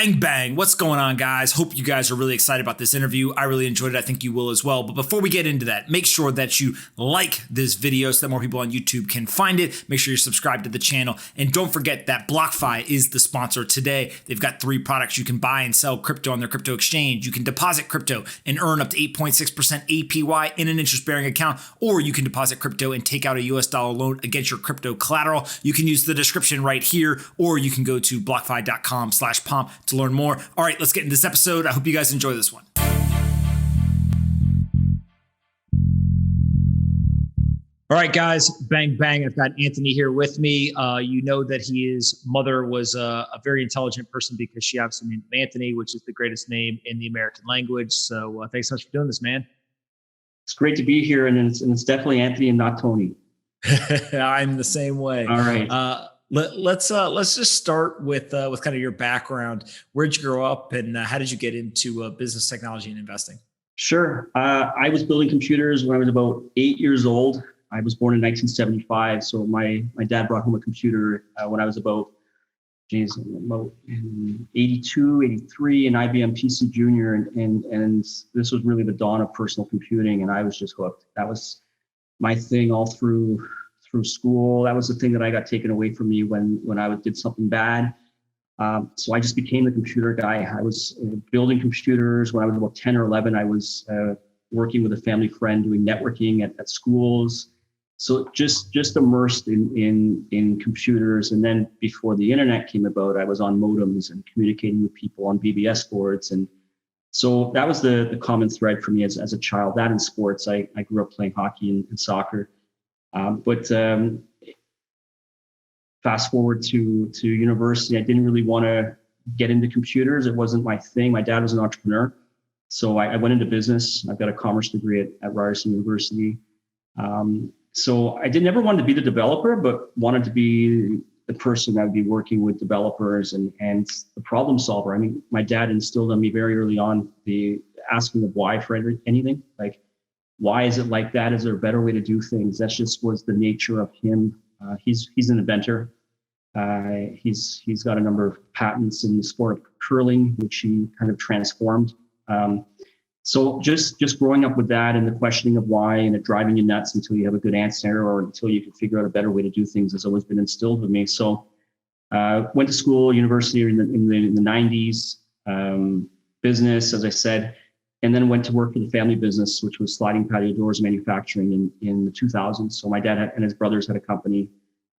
Bang, bang. What's going on, guys? Hope you guys are really excited about this interview. I really enjoyed it. I think you will as well. But before we get into that, make sure that you like this video so that more people on YouTube can find it. Make sure you're subscribed to the channel. And don't forget that BlockFi is the sponsor today. They've got 3 products you can buy and sell crypto on their crypto exchange. You can deposit crypto and earn up to 8.6% APY in an interest-bearing account, or you can deposit crypto and take out a US dollar loan against your crypto collateral. You can use the description right here, or you can go to blockfi.com/pomp to learn more. All right, let's get into this episode. I hope you guys enjoy this one. All right, guys, bang, bang. I've got Anthony here with me. You know that his mother was a very intelligent person because she obviously named him Anthony, which is the greatest name in the American language. So thanks so much for doing this, man. It's great to be here, and it's definitely Anthony and not Tony. I'm the same way. All right. Let's just start with kind of your background. Where'd you grow up, and how did you get into business, technology, and investing? Sure. I was building computers when I was about 8 years old. I was born in 1975, so my dad brought home a computer when I was about 82, 83, an IBM PC Junior, and this was really the dawn of personal computing, and I was just hooked. That was my thing all through school. That was the thing that I got taken away from me when I did something bad. So I just became the computer guy. I was building computers when I was about 10 or 11. I was working with a family friend doing networking at schools. So just immersed in computers. And then before the internet came about, I was on modems and communicating with people on BBS boards. And so that was the common thread for me as a child. That and sports. I grew up playing hockey and soccer. But fast forward to university, I didn't really want to get into computers. It wasn't my thing. My dad was an entrepreneur. So I went into business. I've got a commerce degree at Ryerson University. So I never wanted to be the developer, but wanted to be the person that would be working with developers and the problem solver. I mean, my dad instilled in me very early on the asking the why for anything. Like, why is it like that? Is there a better way to do things? That just was the nature of him. He's an inventor. He's got a number of patents in the sport of curling, which he kind of transformed. So just growing up with that and the questioning of why and it driving you nuts until you have a good answer or until you can figure out a better way to do things has always been instilled with me. So went to school, university in the 90s, business, as I said, and then went to work for the family business, which was sliding patio doors manufacturing in the 2000s. So my dad and his brothers had a company,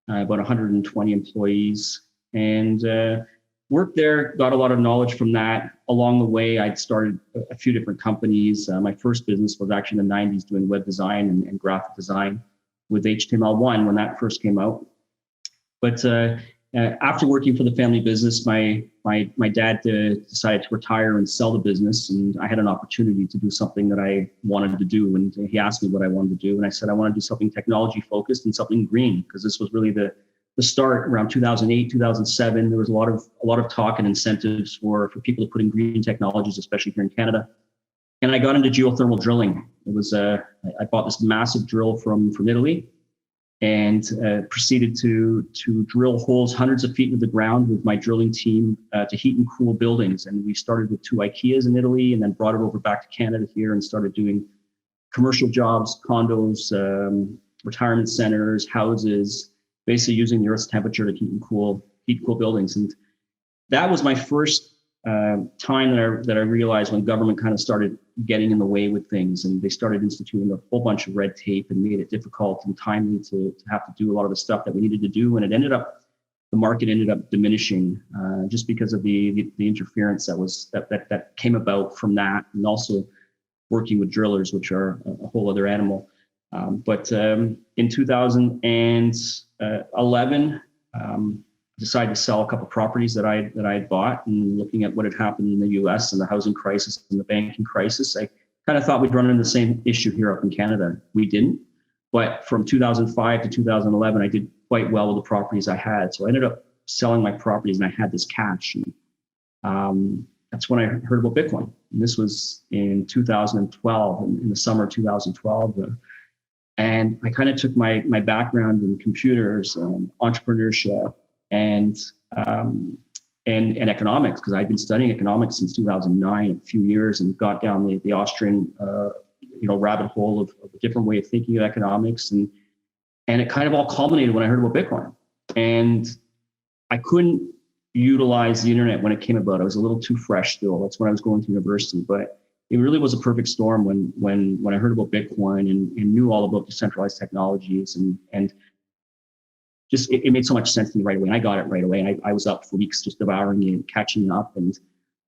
about 120 employees, and worked there, got a lot of knowledge from that. Along the way, I'd started a few different companies. My first business was actually in the 90s doing web design and graphic design with HTML1 when that first came out. But after working for the family business, my dad decided to retire and sell the business, and I had an opportunity to do something that I wanted to do. And he asked me what I wanted to do, and I said I want to do something technology focused and something green, because this was really the start around 2008, 2007. There was a lot of talk and incentives for people to put in green technologies, especially here in Canada. And I got into geothermal drilling. It was I bought this massive drill from Italy, and proceeded to drill holes hundreds of feet into the ground with my drilling team to heat and cool buildings. And we started with 2 IKEAs in Italy, and then brought it over back to Canada here and started doing commercial jobs, condos, retirement centers, houses, basically using the Earth's temperature to heat and cool buildings. And that was my first time that I realized when government kind of started getting in the way with things, and they started instituting a whole bunch of red tape and made it difficult and timely to have to do a lot of the stuff that we needed to do. And the market ended up diminishing just because of the interference that came about from that, and also working with drillers, which are a whole other animal. But in 2011, decided to sell a couple of properties that I had bought, and looking at what had happened in the US and the housing crisis and the banking crisis, I kind of thought we'd run into the same issue here up in Canada. We didn't, but from 2005 to 2011, I did quite well with the properties I had. So I ended up selling my properties, and I had this cash. And that's when I heard about Bitcoin. And this was in 2012, in the summer of 2012. And I kind of took my background in computers and entrepreneurship and and economics, because I'd been studying economics since 2009, a few years, and got down the Austrian, rabbit hole of a different way of thinking of economics. And it kind of all culminated when I heard about Bitcoin. And I couldn't utilize the internet when it came about. I was a little too fresh still. That's when I was going to university, but it really was a perfect storm when I heard about Bitcoin and knew all about decentralized technologies, and just it made so much sense to me right away. And I got it right away. And I was up for weeks just devouring it, catching up, and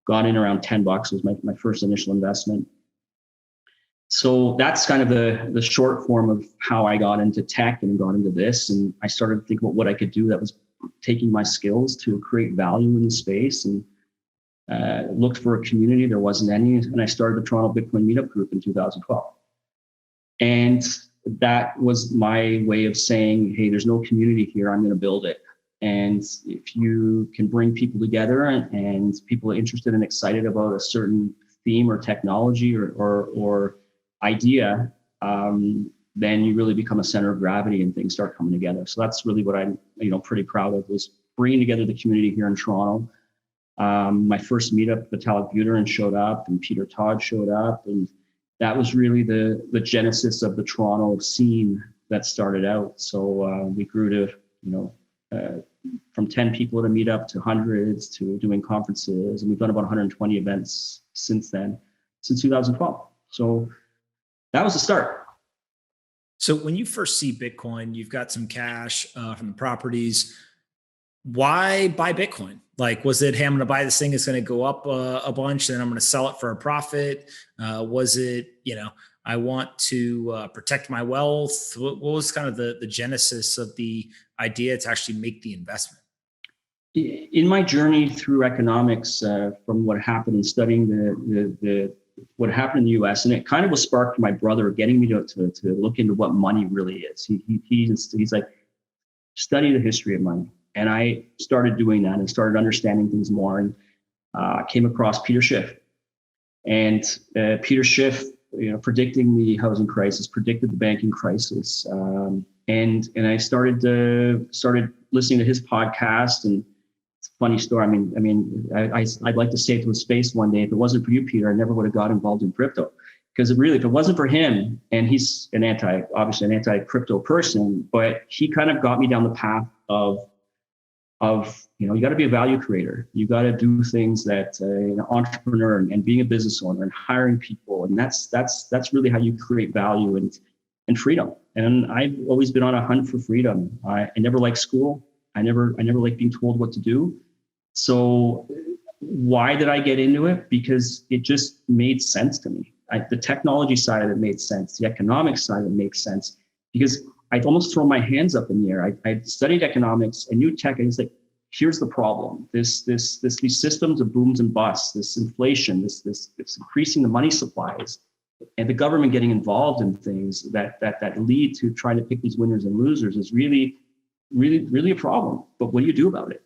got in around $10 was my first initial investment. So that's kind of the short form of how I got into tech and got into this. And I started to think about what I could do that was taking my skills to create value in the space, and looked for a community. There wasn't any. And I started the Toronto Bitcoin Meetup Group in 2012. And that was my way of saying, hey, there's no community here. I'm going to build it. And if you can bring people together and people are interested and excited about a certain theme or technology or idea, then you really become a center of gravity and things start coming together. So that's really what I'm, pretty proud of, was bringing together the community here in Toronto. My first meetup, Vitalik Buterin showed up and Peter Todd showed up, and that was really the genesis of the Toronto scene that started out. So we grew to, from 10 people at a meetup to hundreds, to doing conferences, and we've done about 120 events since 2012. So that was the start. So when you first see Bitcoin, you've got some cash from the properties. Why buy Bitcoin? Like, was it, hey, I'm going to buy this thing, it's going to go up a bunch, then I'm going to sell it for a profit? Was it, I want to protect my wealth? What was kind of the genesis of the idea to actually make the investment? In my journey through economics, from what happened in studying the what happened in the U.S., and it kind of was sparked by my brother getting me to look into what money really is. He's like, study the history of money. And I started doing that and started understanding things more, and came across Peter Schiff. And Peter Schiff, predicting the housing crisis, predicted the banking crisis. And I started listening to his podcast. And it's a funny story. I'd like to say it to his face one day, if it wasn't for you, Peter, I never would have got involved in crypto. Because if it wasn't for him, and he's obviously an anti-crypto person, but he kind of got me down the path of you got to be a value creator. You got to do things that an entrepreneur and being a business owner and hiring people. And that's really how you create value and freedom. And I've always been on a hunt for freedom. I never liked school. I never liked being told what to do. So why did I get into it? Because it just made sense to me. The technology side of it made sense. The economic side of it makes sense, because I'd almost throw my hands up in the air. I studied economics and knew tech, and it's like, here's the problem. These systems of booms and busts, this inflation, this increasing the money supplies, and the government getting involved in things that lead to trying to pick these winners and losers is really, really, really a problem. But what do you do about it?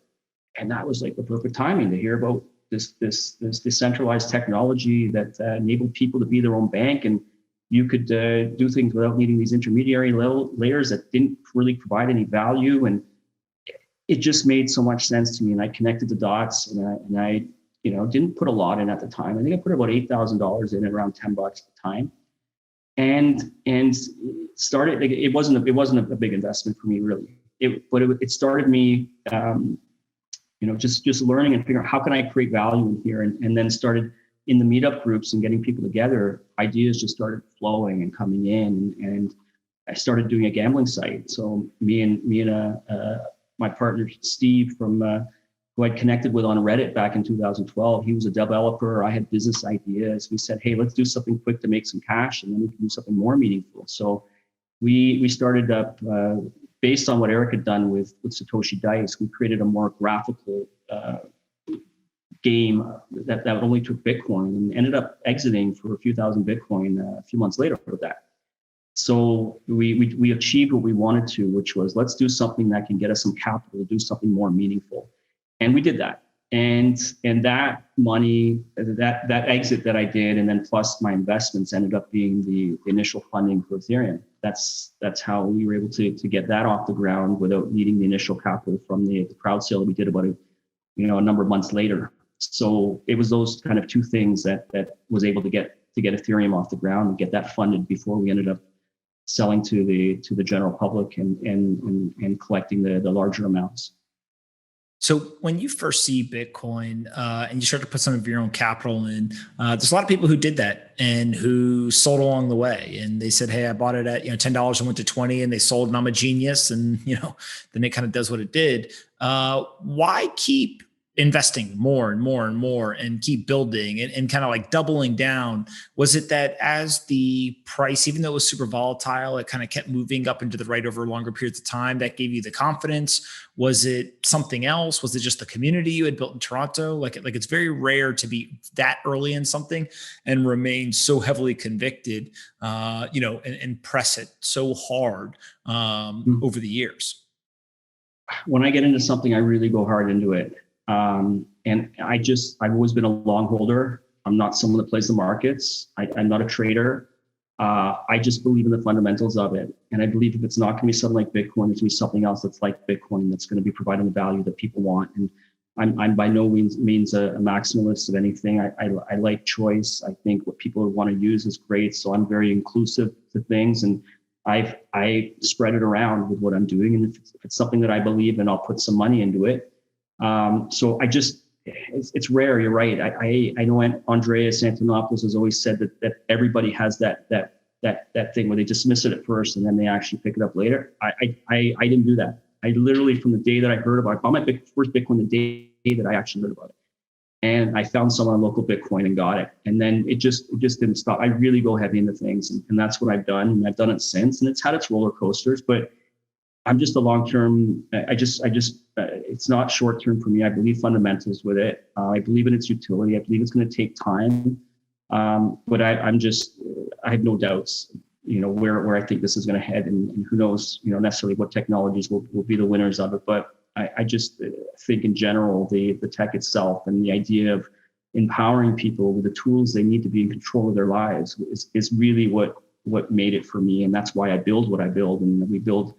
And that was like the perfect timing to hear about this decentralized technology that enabled people to be their own bank, and you could do things without needing these intermediary layers that didn't really provide any value. And it just made so much sense to me. And I connected the dots, and I didn't put a lot in at the time. I think I put about $8,000 in at around $10 at the time. And started, like, it wasn't a big investment for me really. It started me, just learning and figuring out how can I create value in here, and then started in the meetup groups and getting people together. Ideas just started flowing and coming in, and I started doing a gambling site. So me and my partner Steve from who I'd connected with on Reddit back in 2012. He was a developer. I had business ideas. We said, hey, let's do something quick to make some cash, and then we can do something more meaningful. So we started up based on what Eric had done with Satoshi Dice. We created a more graphical game that only took Bitcoin, and ended up exiting for a few thousand Bitcoin a few months later with that. So we achieved what we wanted to, which was, let's do something that can get us some capital to do something more meaningful. And we did that. And that money, that exit that I did, and then plus my investments, ended up being the initial funding for Ethereum. That's how we were able to get that off the ground without needing the initial capital from the crowd sale that we did about a number of months later. So it was those kind of two things that was able to get Ethereum off the ground and get that funded before we ended up selling to the general public and collecting the larger amounts. So when you first see Bitcoin and you start to put some of your own capital in, there's a lot of people who did that and who sold along the way. And they said, "Hey, I bought it at $10 and went to 20, and they sold, and I'm a genius." And then it kind of does what it did. Why keep investing more and more and more and keep building and kind of like doubling down? Was it that as the price, even though it was super volatile, it kind of kept moving up into the right over longer periods of time that gave you the confidence? Was it something else? Was it just the community you had built in Toronto? Like it's very rare to be that early in something and remain so heavily convicted, and press it so hard over the years. When I get into something, I really go hard into it. And I've always been a long holder. I'm not someone that plays the markets. I'm not a trader. I just believe in the fundamentals of it. And I believe if it's not going to be something like Bitcoin, it's going to be something else that's like Bitcoin, that's going to be providing the value that people want. And I'm by no means a maximalist of anything. I like choice. I think what people want to use is great. So I'm very inclusive to things, and I spread it around with what I'm doing. And if it's something that I believe in, I'll put some money into it. So it's rare. You're right. I know Andreas Antonopoulos has always said that everybody has that thing where they dismiss it at first and then they actually pick it up later. I didn't do that. I literally, from the day that I heard about it, I bought my first Bitcoin the day that I actually heard about it. And I found someone on local Bitcoin and got it. And then it just didn't stop. I really go heavy into things, and that's what I've done. And I've done it since, and it's had its roller coasters, but I'm just a long-term, it's not short-term for me. I believe fundamentals with it. I believe in its utility. I believe it's going to take time. But I have no doubts, where I think this is going to head, and who knows, necessarily what technologies will be the winners of it. But I just think in general, the tech itself and the idea of empowering people with the tools they need to be in control of their lives is really what made it for me. And that's why I build what I build. And we build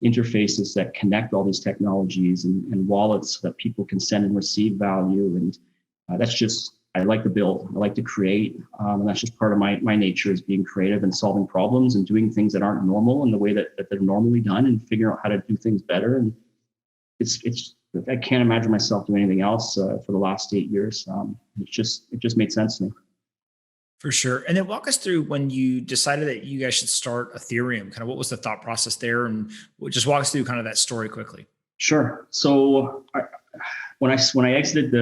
interfaces that connect all these technologies and wallets so that people can send and receive value. And I like to build, I like to create. And that's just part of my nature, is being creative and solving problems and doing things that aren't normal in the way that they're normally done, and figuring out how to do things better. And I can't imagine myself doing anything else for the last 8 years. It just made sense to me. For sure. And then walk us through when you decided that you guys should start Ethereum. Kind of what was the thought process there? And just walk us through kind of that story quickly. Sure. So when I exited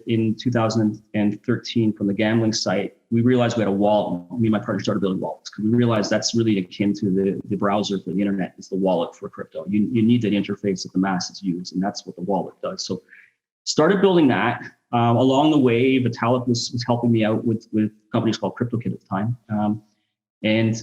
in 2013 from the gambling site, we realized we had a wallet. Me and my partner started building wallets because we realized that's really akin to the browser for the internet. Is the wallet for crypto. You need that interface that the masses use, and that's what the wallet does. So started building that. Along the way, Vitalik was helping me out with companies called CryptoKit at the time. And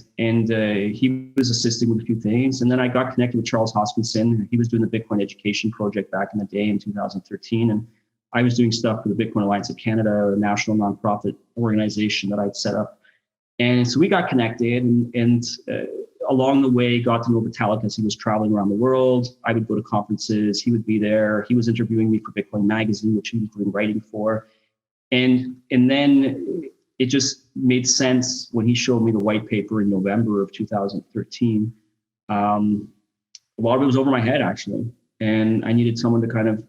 he was assisting with a few things. And then I got connected with Charles Hoskinson. He was doing the Bitcoin education project back in the day in 2013. And I was doing stuff for the Bitcoin Alliance of Canada, a national nonprofit organization that I'd set up. And so we got connected, and along the way, got to know Vitalik as he was traveling around the world. I would go to conferences. He would be there. He was interviewing me for Bitcoin Magazine, which he was doing writing for. And then it just made sense when he showed me the white paper in November of 2013. A lot of it was over my head, actually. And I needed someone to kind of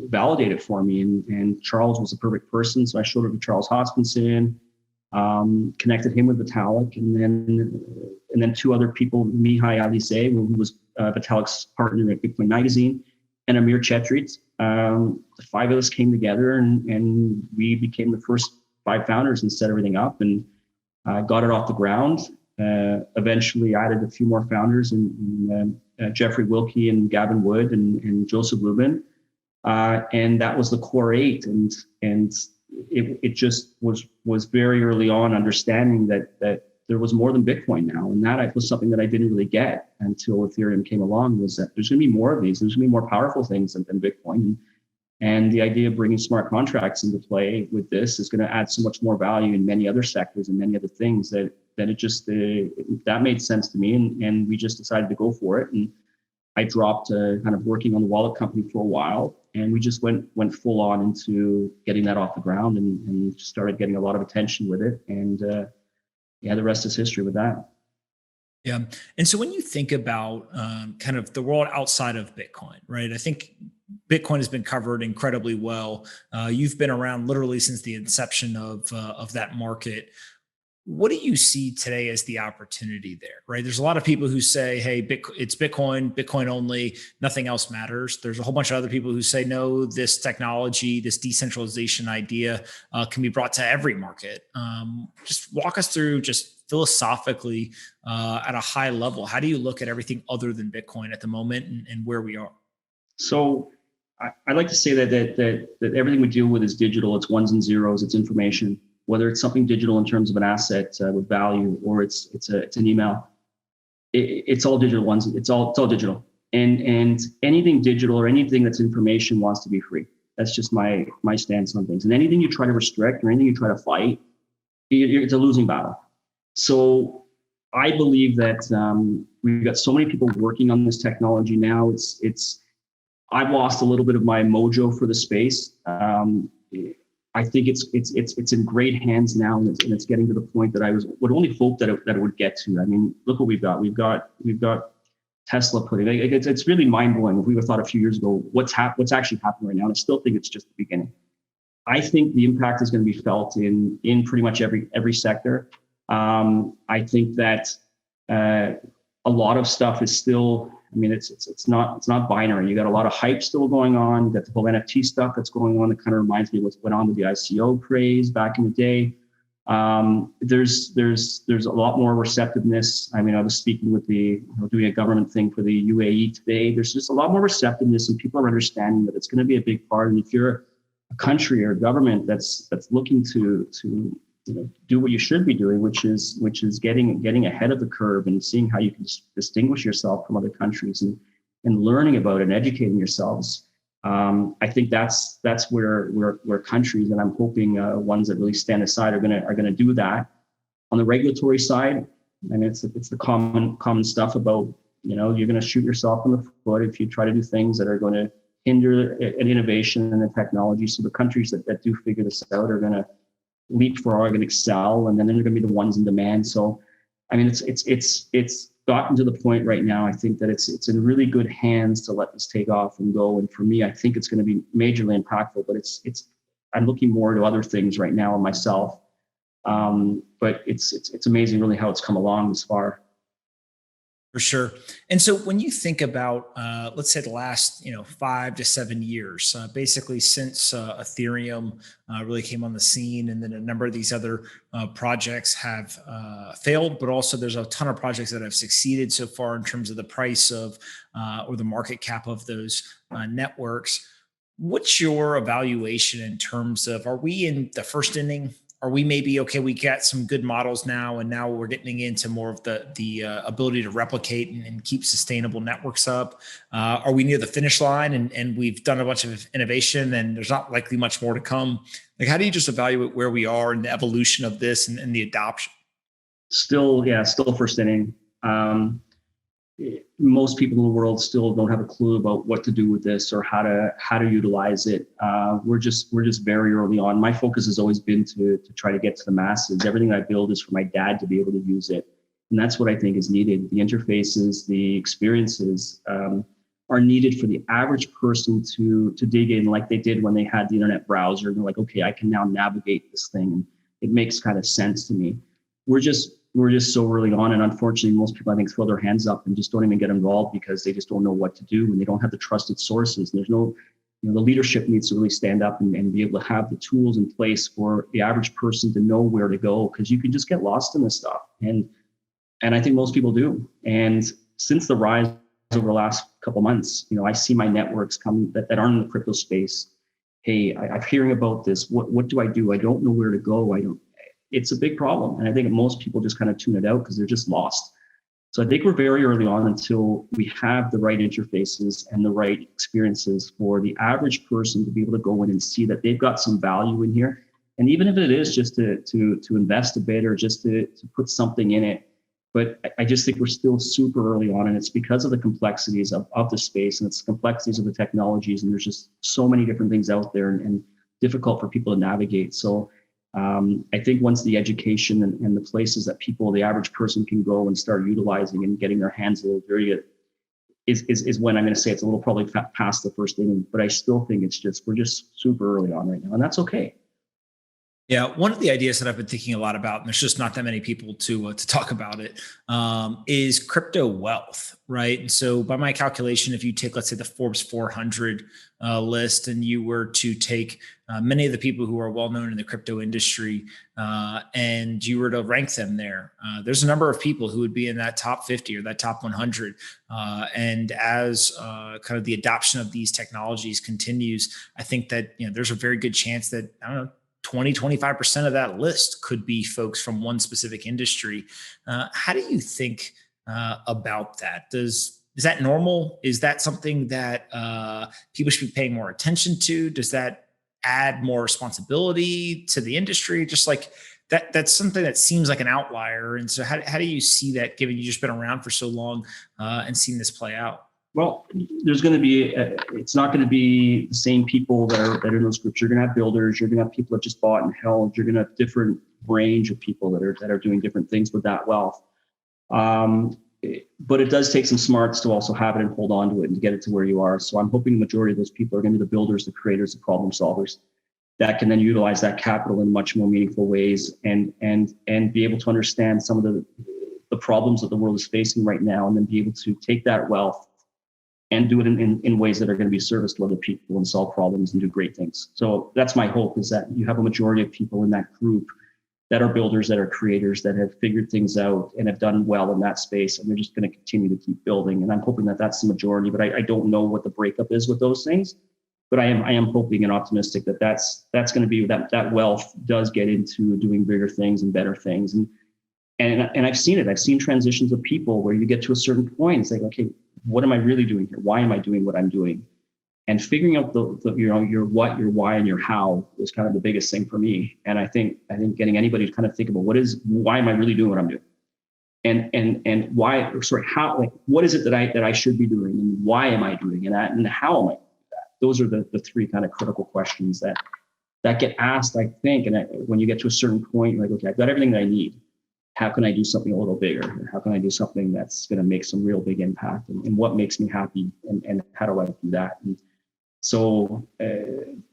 validate it for me. And Charles was the perfect person. So I showed it to Charles Hoskinson, connected him with Vitalik, and then two other people, Mihai Alize, who was Vitalik's partner at Bitcoin Magazine, and Amir Chetrit. The five of us came together, and we became the first 5 founders and set everything up and got it off the ground. Eventually added a few more founders, and Jeffrey Wilkie and Gavin Wood and Joseph Lubin. And that was the core 8. And it just was very early on understanding that there was more than Bitcoin now. And that was something that I didn't really get until Ethereum came along, was that there's going to be more of these. There's going to be more powerful things than Bitcoin. And the idea of bringing smart contracts into play with this is going to add so much more value in many other sectors and many other things that that made sense to me. And we just decided to go for it. And I dropped kind of working on the wallet company for a while And we just went full on into getting that off the ground and started getting a lot of attention with it. And the rest is history with that. Yeah. And so when you think about kind of the world outside of Bitcoin, right? I think Bitcoin has been covered incredibly well. You've been around literally since the inception of that market. What do you see today as the opportunity there, right? There's a lot of people who say, hey, it's Bitcoin only, nothing else matters. There's a whole bunch of other people who say, no, this technology, this decentralization idea can be brought to every market. Just walk us through just philosophically at a high level. How do you look at everything other than Bitcoin at the moment and where we are? So I like to say that everything we deal with is digital. It's ones and zeros. It's information. Whether it's something digital in terms of an asset with value, or it's an email, it's all digital ones. It's all digital, and anything digital or anything that's information wants to be free. That's just my stance on things. And anything you try to restrict or anything you try to fight, it's a losing battle. So I believe that we've got so many people working on this technology now. I've lost a little bit of my mojo for the space. I think it's in great hands now, and it's getting to the point that I would only hope that it would get to. I mean, look what we've got. We've got Tesla putting. It's really mind blowing. If we would have thought a few years ago, what's actually happening right now, and I still think it's just the beginning. I think the impact is going to be felt in pretty much every sector. I think that a lot of stuff is still. I mean, it's not binary. You got a lot of hype still going on. You got the whole NFT stuff that's going on. That kind of reminds me of what went on with the ICO craze back in the day. There's a lot more receptiveness. I mean, I was speaking with doing a government thing for the UAE today. There's just a lot more receptiveness, and people are understanding that it's going to be a big part. And if you're a country or a government that's looking to do what you should be doing, which is getting ahead of the curve and seeing how you can distinguish yourself from other countries and learning about it and educating yourselves. I think that's where countries, and I'm hoping ones that really stand aside are gonna do that. On the regulatory side, and it's the common stuff about you're gonna shoot yourself in the foot if you try to do things that are going to hinder an innovation and the technology. So the countries that do figure this out are gonna leapfrog and excel, and then they're going to be the ones in demand. So, I mean, it's gotten to the point right now. I think that it's in really good hands to let this take off and go. And for me, I think it's going to be majorly impactful. But I'm looking more to other things right now myself. But it's amazing, really, how it's come along this far. For sure. And so when you think about, let's say the last, 5 to 7 years, basically since Ethereum really came on the scene, and then a number of these other projects have failed, but also there's a ton of projects that have succeeded so far in terms of the price of or the market cap of those networks. What's your evaluation in terms of, are we in the first inning? Are we maybe, okay, we got some good models now, and now we're getting into more of the ability to replicate and keep sustainable networks up? Are we near the finish line and we've done a bunch of innovation and there's not likely much more to come? Like, how do you just evaluate where we are in the evolution of this and the adoption? Still first inning. Most people in the world still don't have a clue about what to do with this or how to utilize it. We're just very early on. My focus has always been to try to get to the masses. Everything I build is for my dad to be able to use it, and that's what I think is needed. The interfaces, the experiences are needed for the average person to dig in, like they did when they had the internet browser. And they're like, okay, I can now navigate this thing, and it makes kind of sense to me. We're just so early on, and unfortunately, most people, I think, throw their hands up and just don't even get involved because they just don't know what to do, and they don't have the trusted sources. There's no, the leadership needs to really stand up and be able to have the tools in place for the average person to know where to go, because you can just get lost in this stuff, and I think most people do. And since the rise over the last couple of months, I see my networks come that aren't in the crypto space. Hey, I'm hearing about this. What do? I don't know where to go. It's a big problem. And I think most people just kind of tune it out because they're just lost. So I think we're very early on until we have the right interfaces and the right experiences for the average person to be able to go in and see that they've got some value in here. And even if it is just to invest a bit or just to put something in it, But I just think we're still super early on, and it's because of the complexities of the space, and it's the complexities of the technologies, and there's just so many different things out there, and difficult for people to navigate. So I think once the education and the places that people, the average person, can go and start utilizing and getting their hands a little dirty is when I'm going to say it's a little probably past the first inning. But I still think we're just super early on right now, and that's okay. Yeah, one of the ideas that I've been thinking a lot about, and there's just not that many people to talk about it, is crypto wealth, right? And so, by my calculation, if you take, let's say, the Forbes 400 list, and you were to take many of the people who are well known in the crypto industry, and you were to rank them there, there's a number of people who would be in that top 50 or that top 100. And as kind of the adoption of these technologies continues, I think that there's a very good chance that 20-25% of that list could be folks from one specific industry. How do you think about that? Is that normal? Is that something that people should be paying more attention to? Does that add more responsibility to the industry? Just like that's something that seems like an outlier. And so how do you see that, given you just been around for so long and seen this play out? Well, there's going to be, it's not going to be the same people that are in those groups. You're going to have builders, you're going to have people that just bought and held, you're going to have different range of people that are doing different things with that wealth. But it does take some smarts to also have it and hold on to it and to get it to where you are. So I'm hoping the majority of those people are going to be the builders, the creators, the problem solvers that can then utilize that capital in much more meaningful ways and be able to understand some of the problems that the world is facing right now, and then be able to take that wealth and do it in ways that are going to be service to other people and solve problems and do great things. So that's my hope, is that you have a majority of people in that group that are builders, that are creators, that have figured things out and have done well in that space, and they're just going to continue to keep building. And I'm hoping that that's the majority, but I don't know what the breakup is with those things. But I am hoping and optimistic that that's going to be that wealth does get into doing bigger things and better things. And I've seen it. I've seen transitions of people where you get to a certain point, it's like, okay, what am I really doing here? Why am I doing what I'm doing? And figuring out your what, your why, and your how was kind of the biggest thing for me. And I think getting anybody to kind of think about why am I really doing what I'm doing? And why, how, like, what is it that I should be doing, and why am I doing it, and how am I doing that? Those are the three kind of critical questions that get asked, I think. And when you get to a certain point, you're like, okay, I've got everything that I need. How can I do something a little bigger? Or how can I do something that's going to make some real big impact? And what makes me happy? And how do I do that? And so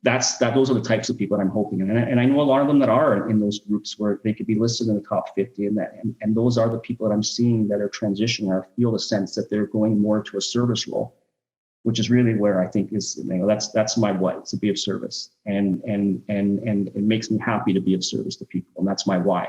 those are the types of people that I'm hoping. And I know a lot of them that are in those groups where they could be listed in the top 50. And those are the people that I'm seeing that are transitioning, or feel the sense that they're going more to a service role, which is really where I think is, that's my what, it's to be of service. And it makes me happy to be of service to people. And that's my why.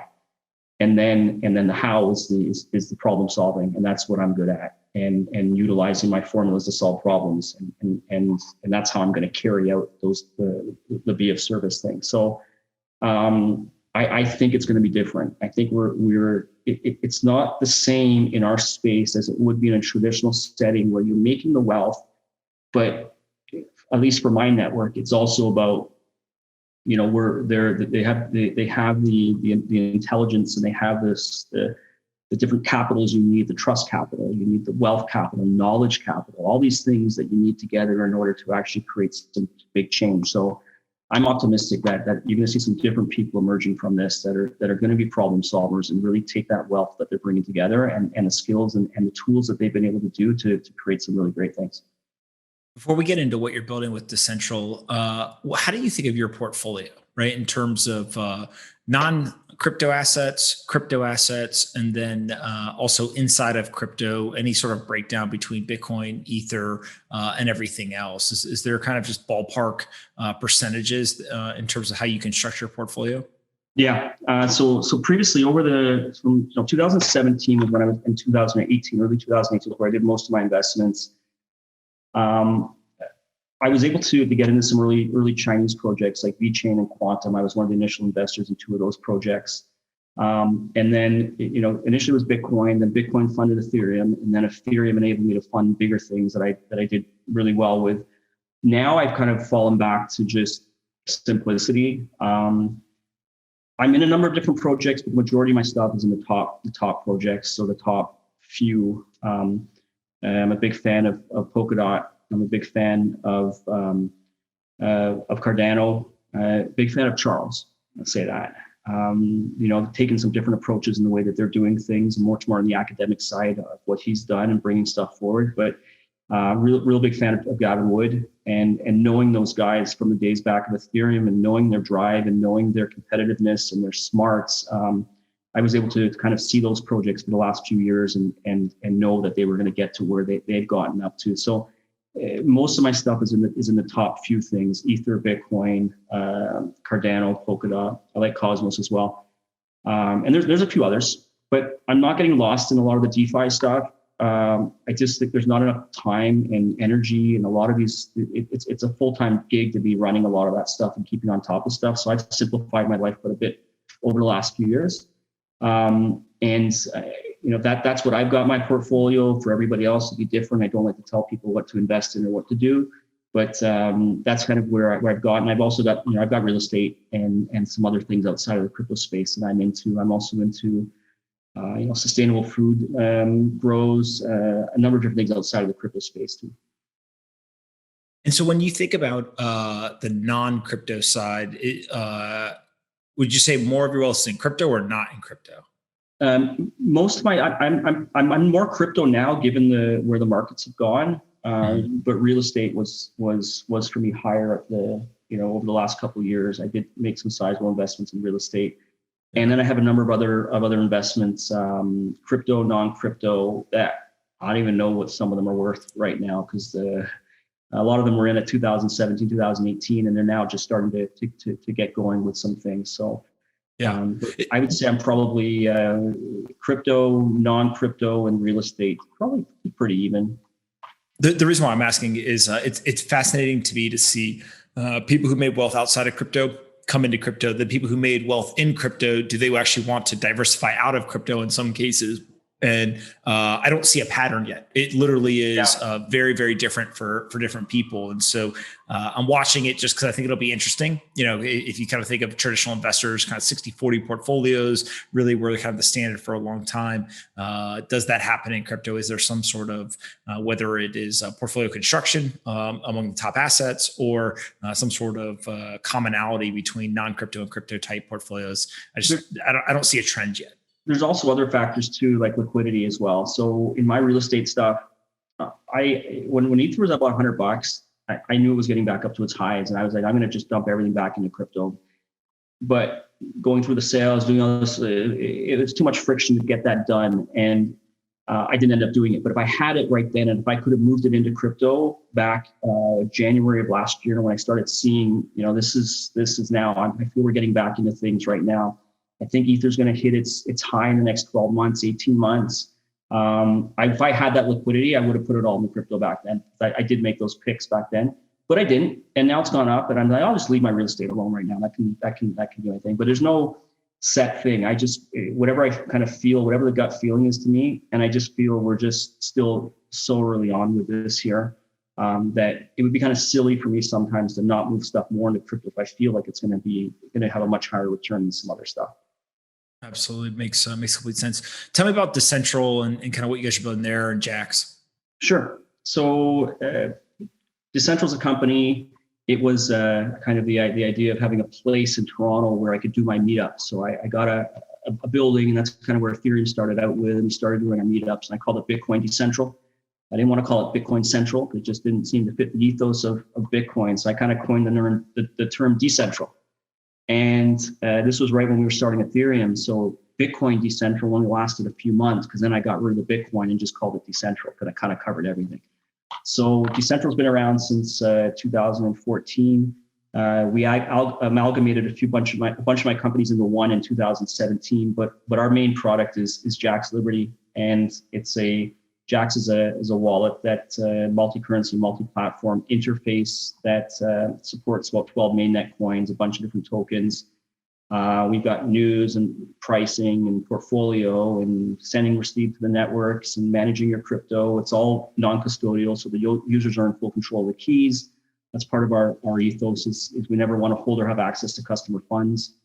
And then the how is the problem solving, and that's what I'm good at, and utilizing my formulas to solve problems, and that's how I'm going to carry out the be of service thing. So I think it's going to be different. I think it's not the same in our space as it would be in a traditional setting where you're making the wealth, but at least for my network, it's also about, they have the intelligence, and they have the different capitals you need, the trust capital, you need the wealth capital, knowledge capital, all these things that you need together in order to actually create some big change. So I'm optimistic that you're going to see some different people emerging from this that are going to be problem solvers and really take that wealth that they're bringing together and the skills and the tools that they've been able to do to create some really great things. Before we get into what you're building with Decentral, how do you think of your portfolio, right? In terms of non-crypto assets, crypto assets, and then also inside of crypto, any sort of breakdown between Bitcoin, Ether, and everything else? Is there kind of just ballpark percentages in terms of how you construct your portfolio? Yeah. So previously, from 2017 was when I was in 2018, early 2018, where I did most of my investments. I was able to get into some early Chinese projects like VeChain and Quantum. I was one of the initial investors in two of those projects. And then, initially it was Bitcoin, then Bitcoin funded Ethereum, and then Ethereum enabled me to fund bigger things that I did really well with. Now I've kind of fallen back to just simplicity. I'm in a number of different projects, but the majority of my stuff is in the top projects. So the top few. I'm a big fan of Polkadot. I'm a big fan of Cardano. Big fan of Charles. Let's say that. Taking some different approaches in the way that they're doing things, much more on the academic side of what he's done and bringing stuff forward. But real big fan of Gavin Wood and knowing those guys from the days back of Ethereum and knowing their drive and knowing their competitiveness and their smarts. I was able to kind of see those projects for the last few years and know that they were going to get to where they've gotten up to. So most of my stuff is in the top few things: Ether, Bitcoin, Cardano, Polkadot. I like Cosmos as well, and there's a few others, but I'm not getting lost in a lot of the DeFi stuff. I just think there's not enough time and energy, and a lot of these. It's a full-time gig to be running a lot of that stuff and keeping on top of stuff. So I've simplified my life quite a bit over the last few years. That's what I've got. My portfolio for everybody else will be different. I don't like to tell people what to invest in or what to do, but that's kind of where I've gotten. I've also got, I've got real estate and some other things outside of the crypto space that I'm into. I'm also into, sustainable food grows, a number of different things outside of the crypto space too. And so when you think about the non-crypto side, would you say more of your wealth is in crypto or not in crypto? Most of my, I'm more crypto now, given where the markets have gone. But real estate was for me higher up over the last couple of years. I did make some sizable investments in real estate, and then I have a number of other investments, crypto, non-crypto, that I don't even know what some of them are worth right now, because a lot of them were in at 2017, 2018, and they're now just starting to get going with some things. So yeah, I would say I'm probably crypto, non-crypto, and real estate, probably pretty even. The reason why I'm asking is it's fascinating to me to see people who made wealth outside of crypto come into crypto. The people who made wealth in crypto, do they actually want to diversify out of crypto in some cases? And I don't see a pattern yet. It literally is very, very different for different people. And so I'm watching it just because I think it'll be interesting. If you kind of think of traditional investors, kind of 60-40 portfolios, really were kind of the standard for a long time. Does that happen in crypto? Is there some sort of, whether it is portfolio construction among the top assets or some sort of commonality between non-crypto and crypto type portfolios? I don't see a trend yet. There's also other factors too, like liquidity as well. So in my real estate stuff, when Ether was up about $100, I knew it was getting back up to its highs, and I was like, I'm going to just dump everything back into crypto. But going through the sales, doing all this, it was too much friction to get that done, and I didn't end up doing it. But if I had it right then, and if I could have moved it into crypto back January of last year, when I started seeing, this is now, I feel we're getting back into things right now. I think Ether's going to hit its high in the next 12 months, 18 months. If I had that liquidity, I would have put it all in the crypto back then. I did make those picks back then, but I didn't. And now it's gone up, and I'm like, I'll just leave my real estate alone right now. That can do anything. But there's no set thing. I just, whatever I kind of feel, whatever the gut feeling is to me, and I just feel we're just still so early on with this here, that it would be kind of silly for me sometimes to not move stuff more into crypto if I feel like it's going to have a much higher return than some other stuff. Absolutely. Makes complete sense. Tell me about Decentral and kind of what you guys are building there and Jaxx. Sure. So Decentral is a company. It was kind of the idea of having a place in Toronto where I could do my meetups. So I got a building, and that's kind of where Ethereum started out with. And we started doing our meetups, and I called it Bitcoin Decentral. I didn't want to call it Bitcoin Central. It just didn't seem to fit the ethos of Bitcoin. So I kind of coined the term Decentral. And this was right when we were starting Ethereum. So Bitcoin Decentral only lasted a few months, because then I got rid of the Bitcoin and just called it Decentral, because I kind of covered everything. So Decentral's been around since 2014. We amalgamated a bunch of my companies into one in 2017. But our main product is Jaxx Liberty, and Jaxx is a wallet that multi-currency, multi-platform interface that supports about 12 mainnet coins, a bunch of different tokens. We've got news and pricing and portfolio and sending receipt to the networks and managing your crypto. It's all non-custodial, so the users are in full control of the keys. That's part of our ethos is we never want to hold or have access to customer funds.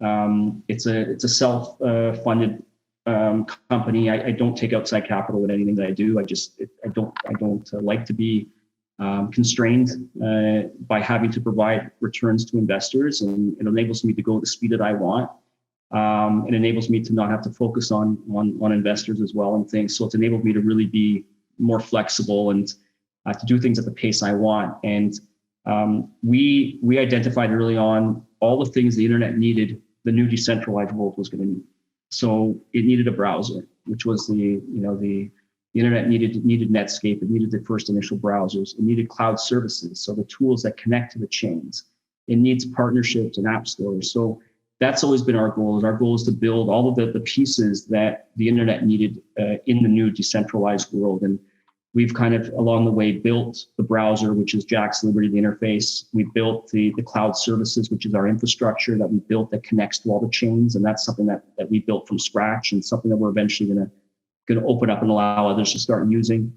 It's a self-funded company. I don't take outside capital with anything that I do. I don't like to be constrained by having to provide returns to investors, and it enables me to go at the speed that I want. It enables me to not have to focus on investors as well and things. So it's enabled me to really be more flexible and to do things at the pace I want. And we identified early on all the things the internet needed, the new decentralized world was going to need. So it needed a browser, which was the internet needed Netscape. It needed the first initial browsers. It needed cloud services, so the tools that connect to the chains. It needs partnerships and app stores. So that's always been our goal. Our goal is to build all of the pieces that the internet needed in the new decentralized world. And we've kind of along the way built the browser, which is Jaxx Liberty, the interface. We built the cloud services, which is our infrastructure that we built that connects to all the chains. And that's something that we built from scratch, and something that we're eventually going to open up and allow others to start using.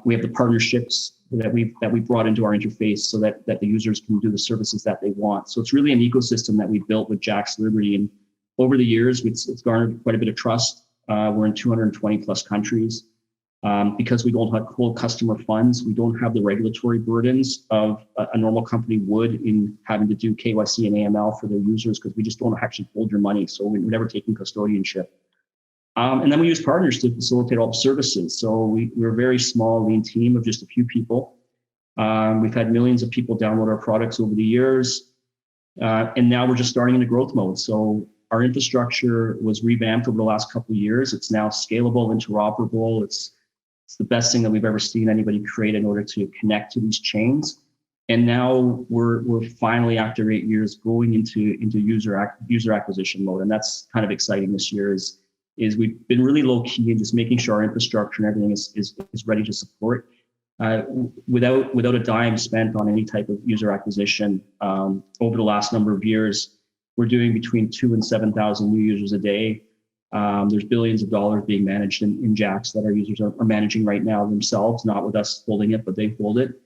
We have the partnerships that we brought into our interface so that the users can do the services that they want. So it's really an ecosystem that we built with Jaxx Liberty. And over the years, it's garnered quite a bit of trust. We're in 220 plus countries. Because we don't hold customer funds, we don't have the regulatory burdens of a normal company would in having to do KYC and AML for their users, because we just don't actually hold your money. So we're never taking custodianship. And then we use partners to facilitate all the services. So we're a very small, lean team of just a few people. We've had millions of people download our products over the years. And now we're just starting into growth mode. So our infrastructure was revamped over the last couple of years. It's now scalable, interoperable. It's the best thing that we've ever seen anybody create in order to connect to these chains. And now we're finally, after 8 years, going into user acquisition mode. And that's kind of exciting this year is we've been really low key in just making sure our infrastructure and everything is ready to support without a dime spent on any type of user acquisition. Over the last number of years, we're doing between 2,000 and 7,000 new users a day. There's billions of dollars being managed in Jaxx that our users are managing right now themselves, not with us holding it, but they hold it.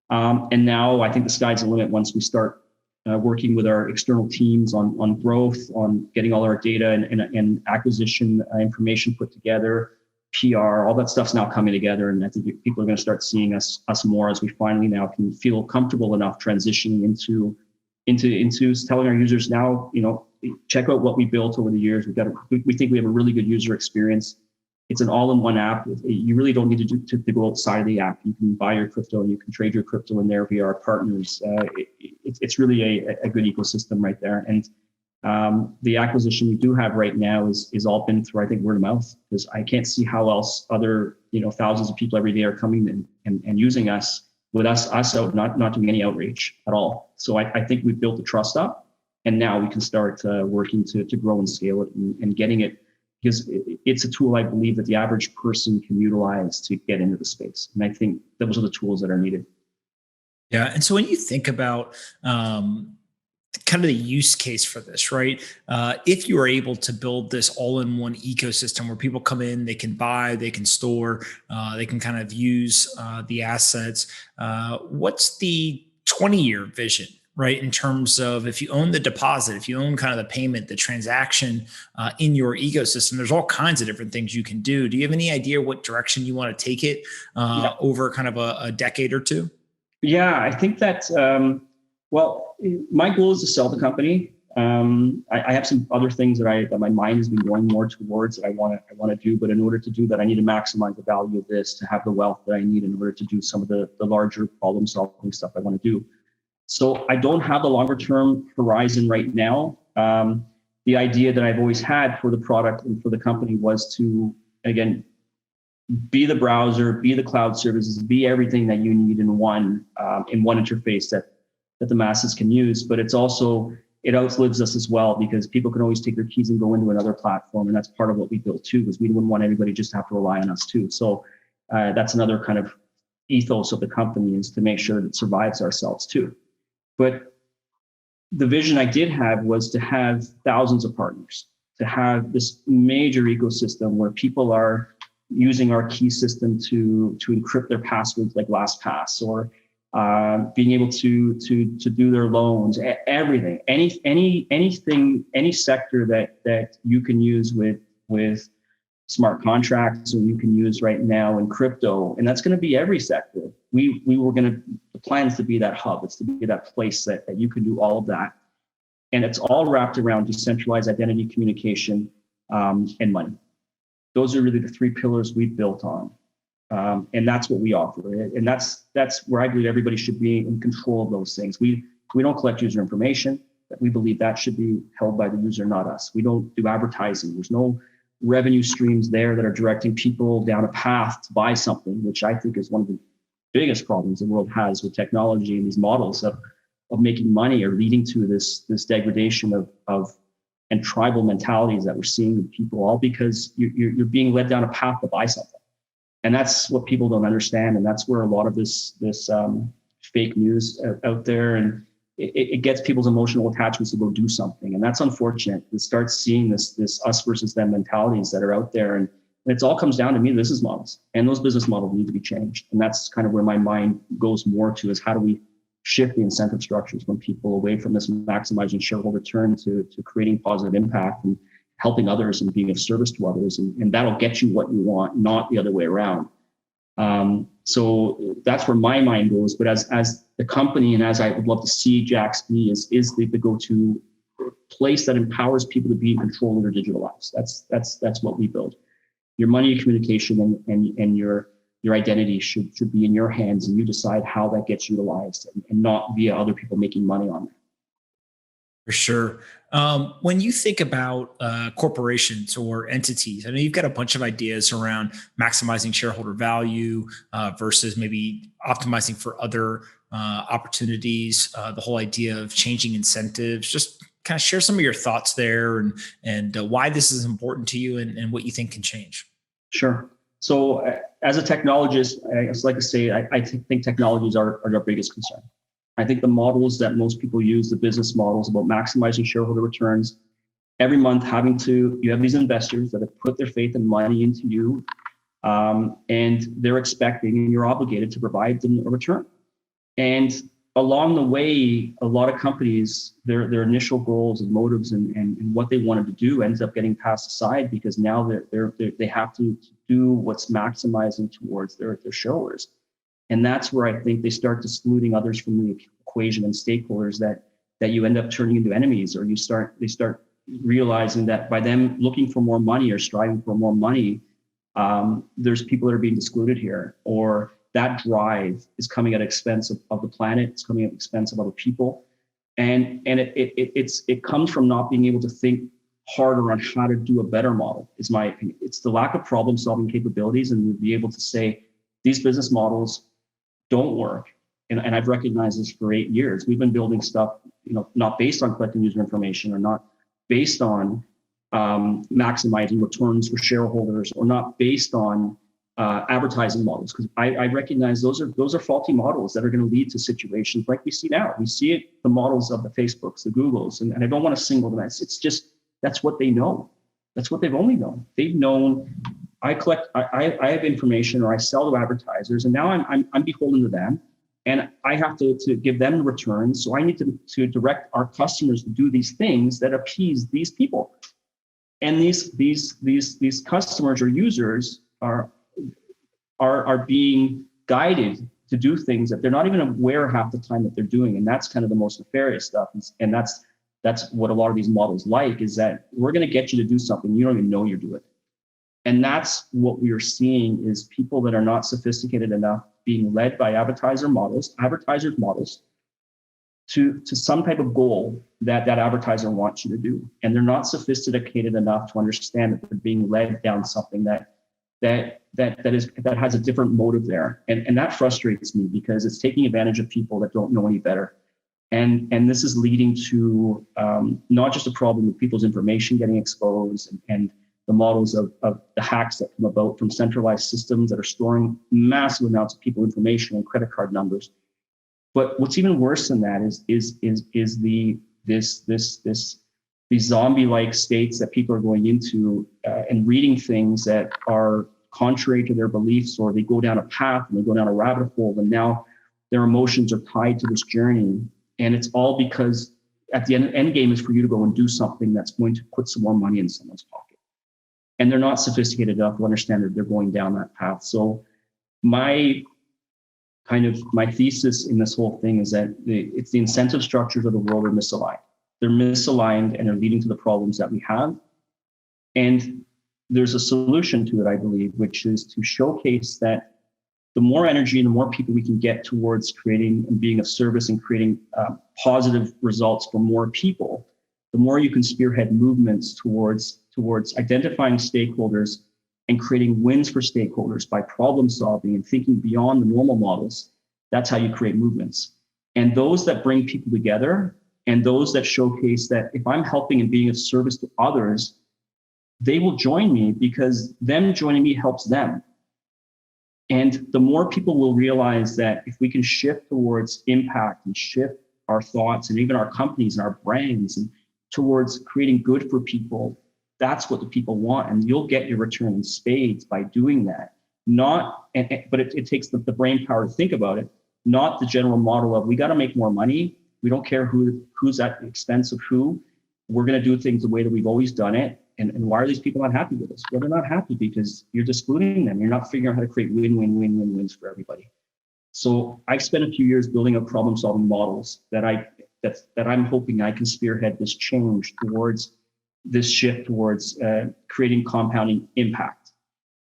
And now I think the sky's the limit once we start working with our external teams on growth, on getting all our data and acquisition information put together, PR, all that stuff's now coming together. And I think people are going to start seeing us more as we finally now can feel comfortable enough transitioning into telling our users now, check out what we built over the years. We think we have a really good user experience. It's an all-in-one app. You really don't need to go outside of the app. You can buy your crypto and you can trade your crypto in there via our partners. It's really a good ecosystem right there. And the acquisition we do have right now is all been through, I think, word of mouth, because I can't see how else other thousands of people every day are coming in and using us with us out, not doing any outreach at all. So I think we've built the trust up, and now we can start working to grow and scale it and getting it, because it's a tool I believe that the average person can utilize to get into the space. And I think those are the tools that are needed. Yeah. And so when you think about kind of the use case for this, right? If you are able to build this all-in-one ecosystem where people come in, they can buy, they can store, they can kind of use the assets. What's the 20-year vision, right? In terms of if you own the deposit, if you own kind of the payment, the transaction in your ecosystem, there's all kinds of different things you can do. Do you have any idea what direction you want to take it over kind of a decade or two? Yeah, I think that, my goal is to sell the company. I have some other things that my mind has been going more towards that I want to do. But in order to do that, I need to maximize the value of this to have the wealth that I need in order to do some of the larger problem solving stuff I want to do. So I don't have the longer term horizon right now. The idea that I've always had for the product and for the company was to, again, be the browser, be the cloud services, be everything that you need in one interface that the masses can use. But it outlives us as well, because people can always take their keys and go into another platform. And that's part of what we built too, because we wouldn't want everybody just to have to rely on us too. So that's another kind of ethos of the company, is to make sure that it survives ourselves too. But the vision I did have was to have thousands of partners, to have this major ecosystem where people are using our key system to encrypt their passwords like LastPass, or being able to do their loans, everything, anything, any sector that you can use with smart contracts, or you can use right now in crypto, and that's going to be every sector. The plan is to be that hub. It's to be that place that you can do all of that, and it's all wrapped around decentralized identity, communication, and money. Those are really the three pillars we built on. And that's what we offer. And that's where I believe everybody should be in control of those things. We don't collect user information. We believe that should be held by the user, not us. We don't do advertising. There's no revenue streams there that are directing people down a path to buy something, which I think is one of the biggest problems the world has with technology, and these models of making money are leading to this degradation of and tribal mentalities that we're seeing in people, all because you're being led down a path to buy something. And that's what people don't understand. And that's where a lot of this fake news out there, and it gets people's emotional attachments to go do something. And that's unfortunate. It starts seeing this us versus them mentalities that are out there. And it all comes down to me, business models. And those business models need to be changed. And that's kind of where my mind goes more to, is how do we shift the incentive structures from people away from this maximizing shareholder return to creating positive impact and helping others and being of service to others. And that'll get you what you want, not the other way around. So that's where my mind goes. But as the company, and as I would love to see Jaxx be, is the go-to place that empowers people to be in control of their digital lives. That's what we build. Your money, your communication, and your identity should be in your hands, and you decide how that gets utilized, and not via other people making money on it. For sure. When you think about corporations or entities, I know you've got a bunch of ideas around maximizing shareholder value versus maybe optimizing for other opportunities, the whole idea of changing incentives. Just kind of share some of your thoughts there, and why this is important to you, and what you think can change. Sure. So as a technologist, I just like to say, I think technologies are our biggest concern. I think the models that most people use, the business models about maximizing shareholder returns, every month you have these investors that have put their faith and money into you, and they're expecting, and you're obligated to provide them a return. And along the way, a lot of companies, their initial goals and motives and what they wanted to do ends up getting passed aside, because now they have to do what's maximizing towards their shareholders. And that's where I think they start excluding others from the equation, and stakeholders that you end up turning into enemies, or they start realizing that by them looking for more money or striving for more money, there's people that are being excluded here, or that drive is coming at expense of the planet. It's coming at expense of other people. And it comes from not being able to think harder on how to do a better model, is my opinion. It's the lack of problem solving capabilities, and to be able to say, these business models don't work. And I've recognized this for 8 years. We've been building stuff, not based on collecting user information, or not based on maximizing returns for shareholders, or not based on advertising models, because I recognize those are faulty models that are going to lead to situations like we see now. We see it, the models of the Facebooks, the Googles, and I don't want to single them. It's just, that's what they know. That's what they've only known. They've known, I have information, or I sell to advertisers, and now I'm beholden to them, and I have to give them the returns. So I need to direct our customers to do these things that appease these people. And these customers or users are being guided to do things that they're not even aware half the time that they're doing. And that's kind of the most nefarious stuff. And that's what a lot of these models is that we're going to get you to do something you don't even know you're doing. And that's what we are seeing, is people that are not sophisticated enough being led by advertisers models to some type of goal that advertiser wants you to do. And they're not sophisticated enough to understand that they're being led down something that has a different motive there. And that frustrates me, because it's taking advantage of people that don't know any better. And this is leading to not just a problem with people's information getting exposed, and the models of the hacks that come about from centralized systems that are storing massive amounts of people information and credit card numbers. But what's even worse than that is these zombie-like states that people are going into and reading things that are contrary to their beliefs, or they go down a path and they go down a rabbit hole, and now their emotions are tied to this journey. And it's all because at the end game is for you to go and do something that's going to put some more money in someone's pocket. And they're not sophisticated enough to understand that they're going down that path. So my thesis in this whole thing is that it's the incentive structures of the world are misaligned. They're misaligned and they're leading to the problems that we have. And there's a solution to it, I believe, which is to showcase that the more energy and the more people we can get towards creating and being of service and creating positive results for more people, the more you can spearhead movements towards identifying stakeholders and creating wins for stakeholders by problem solving and thinking beyond the normal models. That's how you create movements. And those that bring people together and those that showcase that if I'm helping and being of service to others, they will join me because them joining me helps them. And the more people will realize that if we can shift towards impact and shift our thoughts and even our companies and our brands and towards creating good for people, that's what the people want. And you'll get your return in spades by doing that. But it takes the brain power to think about it, not the general model of we got to make more money. We don't care who's at the expense of who. We're going to do things the way that we've always done it. And why are these people not happy with us? Well, they're not happy because you're excluding them. You're not figuring out how to create win-wins for everybody. So I've spent a few years building up problem-solving models that I'm hoping I can spearhead this change towards this shift towards creating compounding impact.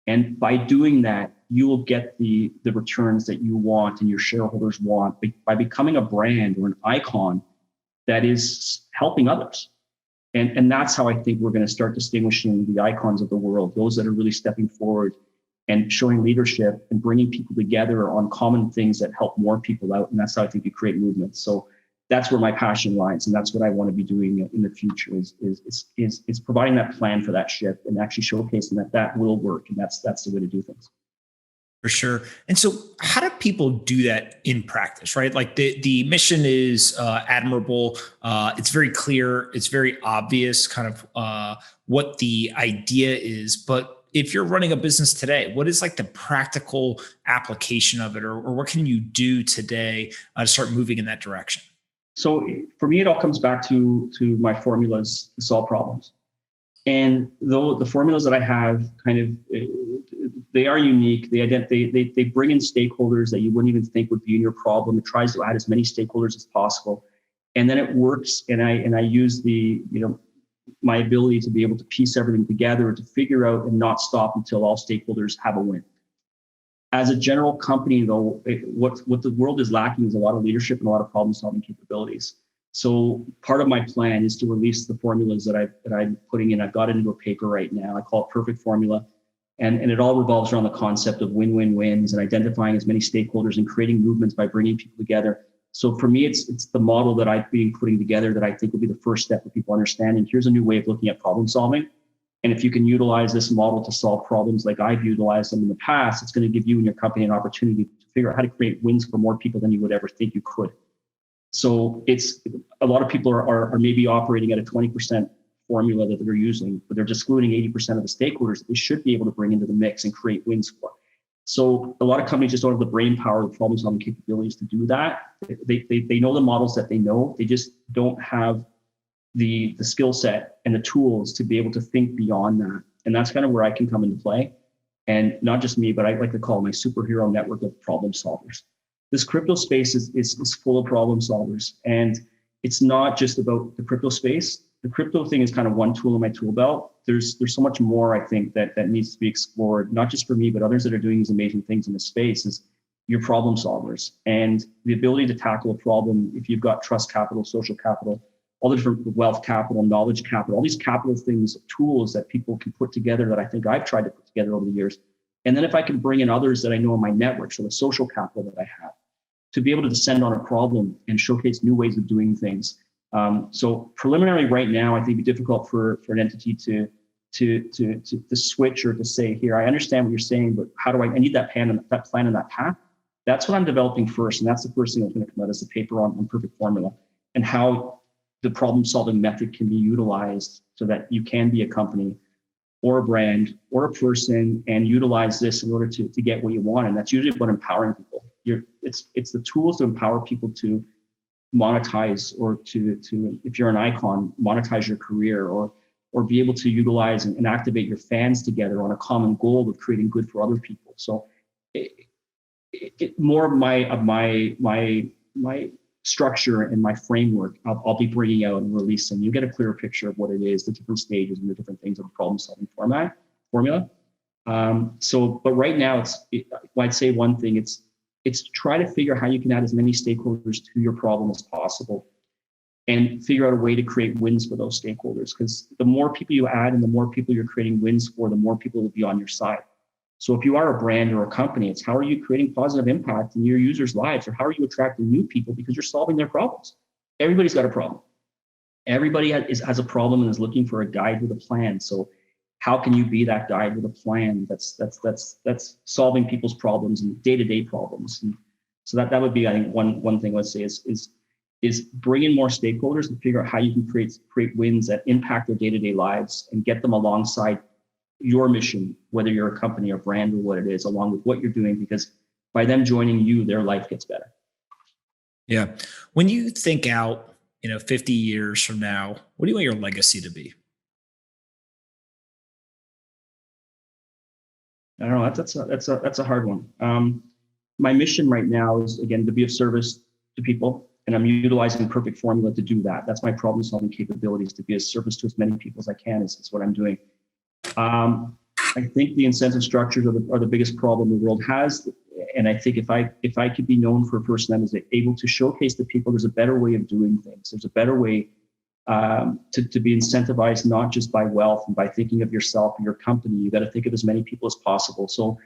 And by doing that, you will get the returns that you want and your shareholders want by becoming a brand or an icon that is helping others. And that's how I think we're going to start distinguishing the icons of the world, those that are really stepping forward and showing leadership and bringing people together on common things that help more people out. And that's how I think you create movements. So that's where my passion lies. And that's what I want to be doing in the future is providing that plan for that shift and actually showcasing that will work. And that's the way to do things. For sure. And so how do people do that in practice, right? Like the mission is admirable. It's very clear. It's very obvious kind of what the idea is. But if you're running a business today, what is like the practical application of it or what can you do today to start moving in that direction? So for me, it all comes back to my formulas to solve problems. And though the formulas that I have they are unique. They bring in stakeholders that you wouldn't even think would be in your problem. It tries to add as many stakeholders as possible, and then it works. And I use my ability to be able to piece everything together to figure out and not stop until all stakeholders have a win. As a general company, though, what the world is lacking is a lot of leadership and a lot of problem-solving capabilities. So part of my plan is to release the formulas that I'm putting in. I've got it into a paper right now. I call it Perfect Formula. And it all revolves around the concept of win-win-wins and identifying as many stakeholders and creating movements by bringing people together. So for me, it's the model that I've been putting together that I think will be the first step for people understanding. Here's a new way of looking at problem solving. And if you can utilize this model to solve problems like I've utilized them in the past, it's going to give you and your company an opportunity to figure out how to create wins for more people than you would ever think you could. So it's a lot of people are maybe operating at a 20% formula that they're using, but they're excluding 80% of the stakeholders that they should be able to bring into the mix and create wins for. So a lot of companies just don't have the brain power, the problem solving capabilities to do that. They know the models that they know. They just don't have the skill set and the tools to be able to think beyond that. And that's kind of where I can come into play. And not just me, but I like to call my superhero network of problem solvers. This crypto space is full of problem solvers. And it's not just about the crypto space. The crypto thing is kind of one tool in my tool belt. There's so much more, I think, that needs to be explored, not just for me, but others that are doing these amazing things in the space is your problem solvers. And the ability to tackle a problem, if you've got trust capital, social capital, all the different wealth capital, knowledge capital, all these capital things, tools that people can put together that I think I've tried to put together over the years. And then if I can bring in others that I know in my network, so the social capital that I have, to be able to descend on a problem and showcase new ways of doing things. So preliminary right now, I think it'd be difficult for an entity to switch or to say, here, I understand what you're saying, but how do I need that plan and that path? That's what I'm developing first. And that's the first thing that's going to come out as a paper on Perfect Formula and how the problem solving method can be utilized so that you can be a company or a brand or a person and utilize this in order to get what you want. And that's usually about empowering people. it's the tools to empower people to monetize, or to if you're an icon, monetize your career, or be able to utilize and activate your fans together on a common goal of creating good for other people. So more of my structure and my framework, I'll be bringing out and releasing. You get a clearer picture of what it is, the different stages and the different things of the problem solving formula. But right now I'd say one thing, it's try to figure out how you can add as many stakeholders to your problem as possible, and figure out a way to create wins for those stakeholders. Because the more people you add and the more people you're creating wins for, the more people will be on your side. So if you are a brand or a company, it's how are you creating positive impact in your users' lives, or how are you attracting new people because you're solving their problems? Everybody's got a problem. Everybody has a problem and is looking for a guide with a plan. So how can you be that guide with a plan that's solving people's problems and day-to-day problems? And so that would be, I think, one thing let's say is bring in more stakeholders and figure out how you can create wins that impact their day-to-day lives and get them alongside your mission, whether you're a company or brand or what it is, along with what you're doing, because by them joining you, their life gets better. Yeah. When you think out, 50 years from now, what do you want your legacy to be? I don't know. That's a hard one. My mission right now is, again, to be of service to people, and I'm utilizing Perfect Formula to do that. That's my problem solving capabilities, to be of service to as many people as I can. Is what I'm doing. I think the incentive structures are the biggest problem the world has, and I think if I could be known for a person that is able to showcase to people there's a better way of doing things, there's a better way to be incentivized, not just by wealth and by thinking of yourself and your company. You got to think of as many people as possible. So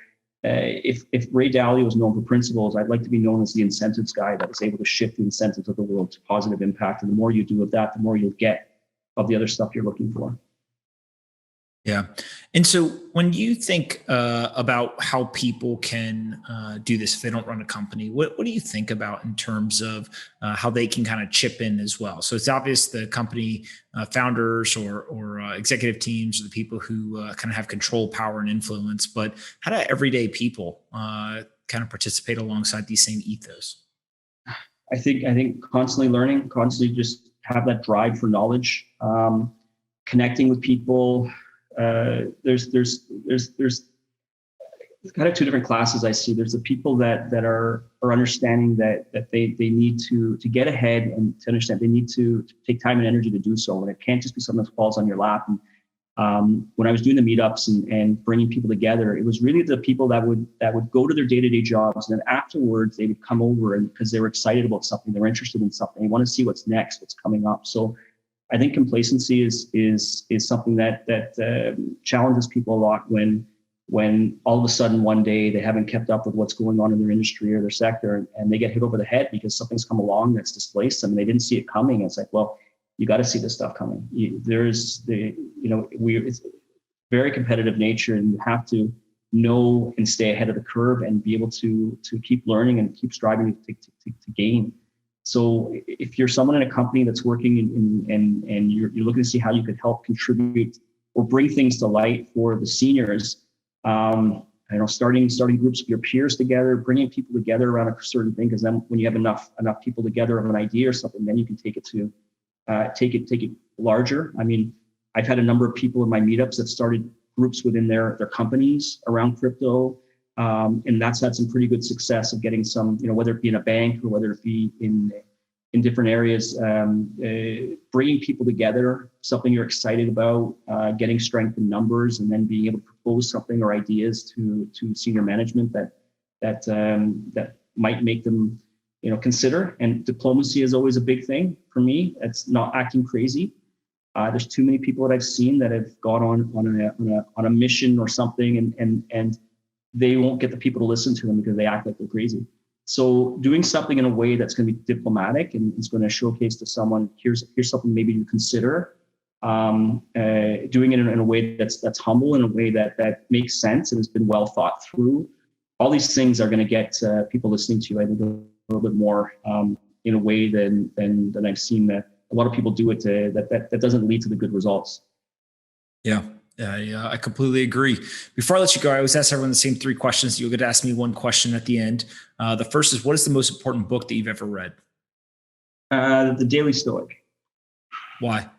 if Ray Dalio was known for principles, I'd like to be known as the incentives guy that is able to shift the incentives of the world to positive impact. And the more you do of that, the more you'll get of the other stuff you're looking for. Yeah. And so when you think about how people can do this if they don't run a company, what do you think about in terms of how they can kind of chip in as well? So it's obvious the company founders or executive teams are the people who kind of have control, power, and influence, but how do everyday people kind of participate alongside these same ethos? I think constantly learning, constantly just have that drive for knowledge, connecting with people. There's kind of two different classes I see. There's the people that are understanding that they need to get ahead and to understand they need to take time and energy to do so, and it can't just be something that falls on your lap. And when I was doing the meetups and bringing people together, it was really the people that would go to their day-to-day jobs, and then afterwards they would come over, and because they were excited about something, they're interested in something, they want to see what's next, what's coming up. So I think complacency is something that challenges people a lot when all of a sudden one day they haven't kept up with what's going on in their industry or their sector, and they get hit over the head because something's come along that's displaced them and they didn't see it coming. It's like, well, you got to see this stuff coming. It's very competitive nature, and you have to know and stay ahead of the curve and be able to keep learning and keep striving to gain. So if you're someone in a company that's working and you're looking to see how you could help contribute or bring things to light for the seniors, starting groups of your peers together, bringing people together around a certain thing, because then when you have enough people together of an idea or something, then you can take it larger. I mean, I've had a number of people in my meetups that started groups within their companies around crypto. And that's had some pretty good success of getting some, whether it be in a bank or whether it be in different areas, bringing people together, something you're excited about, getting strength in numbers, and then being able to propose something or ideas to senior management that might make them, consider. And diplomacy is always a big thing for me. It's not acting crazy. There's too many people that I've seen that have gone on a mission or something, and they won't get the people to listen to them because they act like they're crazy. So doing something in a way that's going to be diplomatic and is going to showcase to someone, here's something maybe to consider. Doing it in a way that's humble, in a way that makes sense and has been well thought through. All these things are going to get people listening to you, I think, a little bit more in a way than I've seen that a lot of people do it that doesn't lead to the good results. Yeah. Yeah, I completely agree. Before I let you go, I always ask everyone the same three questions. You'll get to ask me one question at the end. The first is, what is the most important book that you've ever read? The Daily Stoic. Why?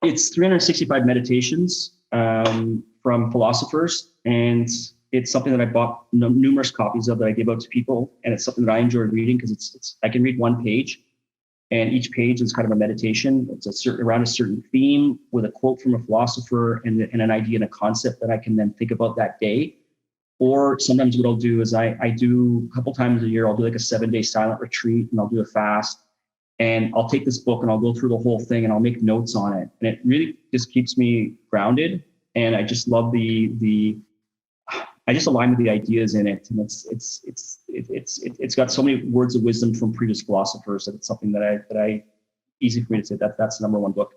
It's 365 meditations from philosophers, and it's something that I bought numerous copies of that I give out to people, and it's something that I enjoy reading because it's I can read one page, and each page is kind of a meditation. It's around a certain theme with a quote from a philosopher and an idea and a concept that I can then think about that day. Or sometimes what I'll do is I do a couple times a year, I'll do like a 7-day silent retreat, and I'll do a fast. And I'll take this book and I'll go through the whole thing and I'll make notes on it. And it really just keeps me grounded. And I just love I just align with the ideas in it. And it's got so many words of wisdom from previous philosophers that it's something that I easy for me to say that's the number one book.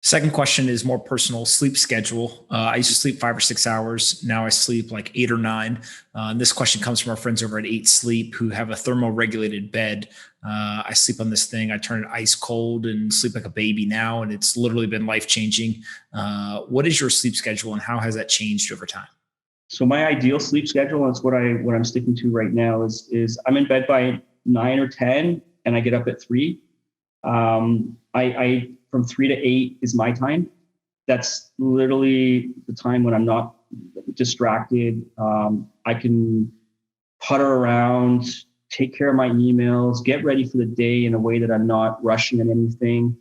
Second question is more personal. Sleep schedule. I used to sleep 5 or 6 hours. Now I sleep like 8 or 9. And this question comes from our friends over at 8 Sleep who have a thermoregulated bed. I sleep on this thing. I turn it ice cold and sleep like a baby now. And it's literally been life-changing. What is your sleep schedule and how has that changed over time? So my ideal sleep schedule, and it's what I'm sticking to right now, is I'm in bed by 9 or 10 and I get up at 3. I from 3 to 8 is my time. That's literally the time when I'm not distracted. I can putter around, take care of my emails, get ready for the day in a way that I'm not rushing on anything.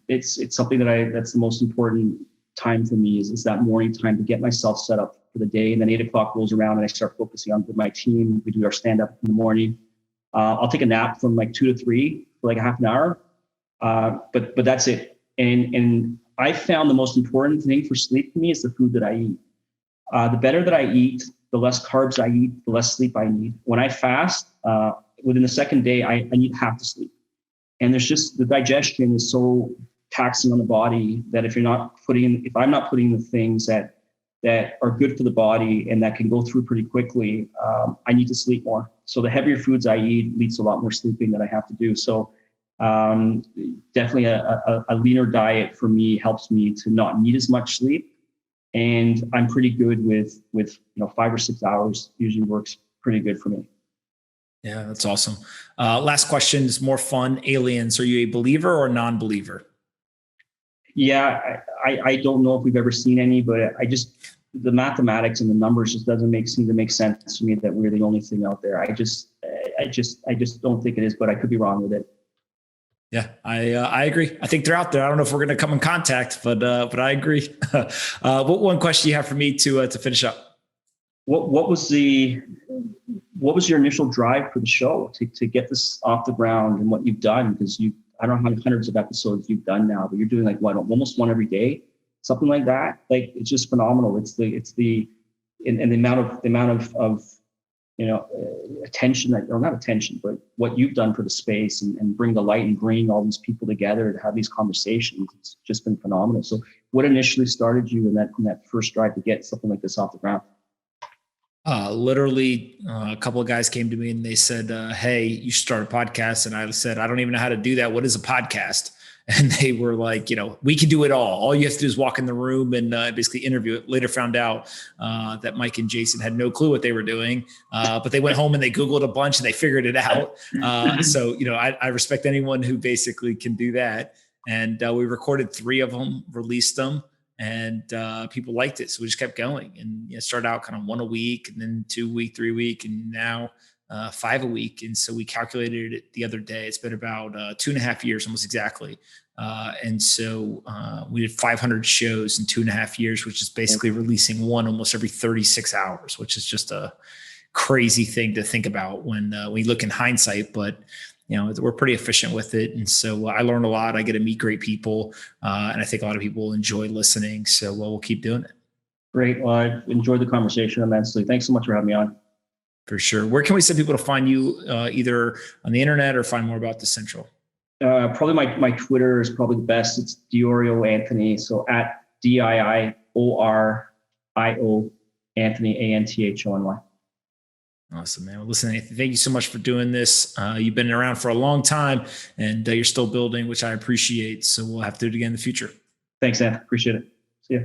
It's something that's the most important time for me is that morning time to get myself set up for the day. And then 8 o'clock rolls around and I start focusing on with my team. We do our stand up in the morning. I'll take a nap from like 2 to 3 for like a half an hour. But that's it. And I found the most important thing for sleep for me is the food that I eat. The better that I eat, the less carbs I eat, the less sleep I need. When I fast, within the second day, I need half the sleep. And there's just the digestion is so taxing on the body that if I'm not putting the things that are good for the body and that can go through pretty quickly, I need to sleep more. So the heavier foods I eat leads to a lot more sleeping that I have to do. So definitely a leaner diet for me helps me to not need as much sleep. And I'm pretty good with 5 or 6 hours usually works pretty good for me. Yeah, that's awesome. Last question is more fun. Aliens, are you a believer or a non-believer? Yeah, I don't know if we've ever seen any, but the mathematics and the numbers just doesn't seem to make sense to me that we're the only thing out there. I just don't think it is, but I could be wrong with it. Yeah, I agree. I think they're out there. I don't know if we're going to come in contact, but I agree. What one question do you have for me to finish up? What was your initial drive for the show to get this off the ground and what you've done? Because I don't know how hundreds of episodes you've done now, but you're doing like almost one every day, something like that. Like it's just phenomenal. It's the amount of attention not attention, but what you've done for the space and bring the light and bring all these people together to have these conversations. It's just been phenomenal. So what initially started you in that first drive to get something like this off the ground? Literally, a couple of guys came to me and they said, hey, you should start a podcast. And I said, I don't even know how to do that. What is a podcast? And they were like, we can do it all. All you have to do is walk in the room and basically interview it. Later found out that Mike and Jason had no clue what they were doing, but they went home and they Googled a bunch and they figured it out. So, I respect anyone who basically can do that. And we recorded 3 of them, released them, and people liked it. So we just kept going and started out kind of 1 a week and then 2 a week, 3 a week, and now 5 a week. And so we calculated it the other day. It's been about 2.5 years, almost exactly. And so we did 500 shows in 2.5 years, which is basically releasing one almost every 36 hours, which is just a crazy thing to think about when we look in hindsight. But we're pretty efficient with it. And so I learned a lot. I get to meet great people. And I think a lot of people enjoy listening. So we'll keep doing it. Great. Well, I enjoyed the conversation immensely. Thanks so much for having me on. For sure. Where can we send people to find you either on the internet or find more about Decentral? Probably my Twitter is probably the best. It's Iorio Anthony. So at DIIORIO Anthony, ANTHONY. Awesome, man. Well, listen, Nathan, thank you so much for doing this. You've been around for a long time, and you're still building, which I appreciate. So we'll have to do it again in the future. Thanks, Ed. Appreciate it. See ya.